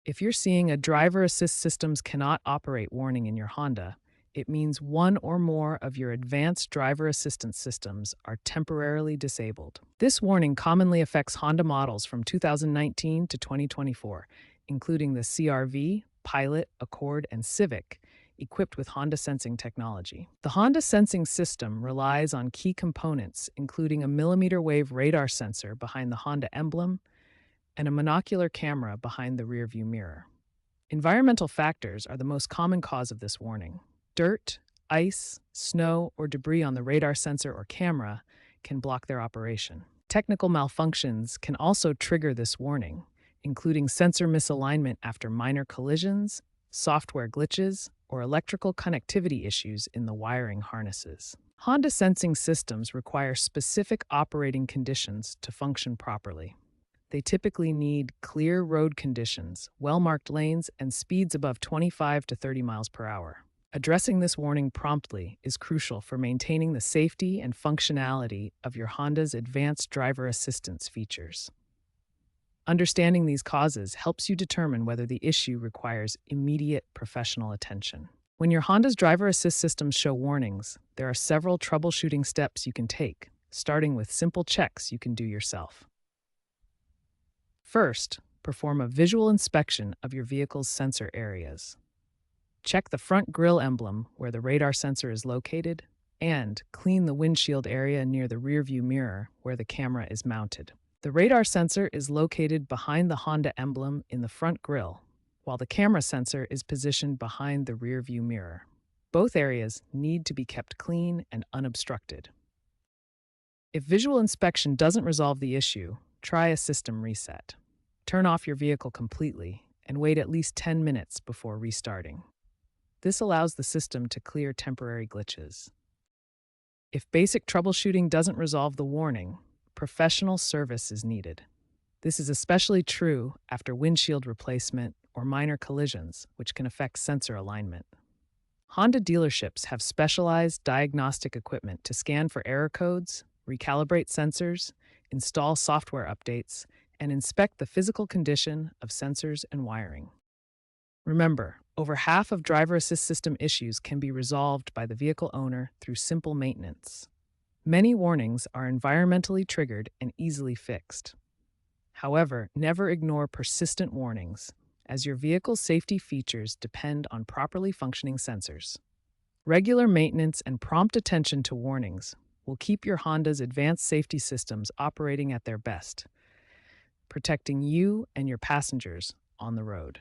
If you're seeing a driver assist systems cannot operate warning in your Honda, it means one or more of your advanced driver assistance systems are temporarily disabled. This warning commonly affects Honda models from 2019 to 2024, including the CR-V, Pilot, Accord, and Civic, equipped with Honda sensing technology. The Honda sensing system relies on key components, including a millimeter wave radar sensor behind the Honda emblem and a monocular camera behind the rearview mirror. Environmental factors are the most common cause of this warning. Dirt, ice, snow, or debris on the radar sensor or camera can block their operation. Technical malfunctions can also trigger this warning, including sensor misalignment after minor collisions, software glitches, or electrical connectivity issues in the wiring harnesses. Honda sensing systems require specific operating conditions to function properly. They typically need clear road conditions, well-marked lanes, and speeds above 25 to 30 miles per hour. Addressing this warning promptly is crucial for maintaining the safety and functionality of your Honda's advanced driver assistance features. Understanding these causes helps you determine whether the issue requires immediate professional attention. When your Honda's driver assist systems show warnings, there are several troubleshooting steps you can take, starting with simple checks you can do yourself. First, perform a visual inspection of your vehicle's sensor areas. Check the front grille emblem where the radar sensor is located, and clean the windshield area near the rearview mirror where the camera is mounted. The radar sensor is located behind the Honda emblem in the front grille, while the camera sensor is positioned behind the rearview mirror. Both areas need to be kept clean and unobstructed. If visual inspection doesn't resolve the issue, try a system reset. Turn off your vehicle completely and wait at least 10 minutes before restarting. This allows the system to clear temporary glitches. If basic troubleshooting doesn't resolve the warning, professional service is needed. This is especially true after windshield replacement or minor collisions, which can affect sensor alignment. Honda dealerships have specialized diagnostic equipment to scan for error codes, recalibrate sensors, install software updates, and inspect the physical condition of sensors and wiring. Remember, over half of driver assist system issues can be resolved by the vehicle owner through simple maintenance. Many warnings are environmentally triggered and easily fixed. However, never ignore persistent warnings, as your vehicle's safety features depend on properly functioning sensors. Regular maintenance and prompt attention to warnings will keep your Honda's advanced safety systems operating at their best, protecting you and your passengers on the road.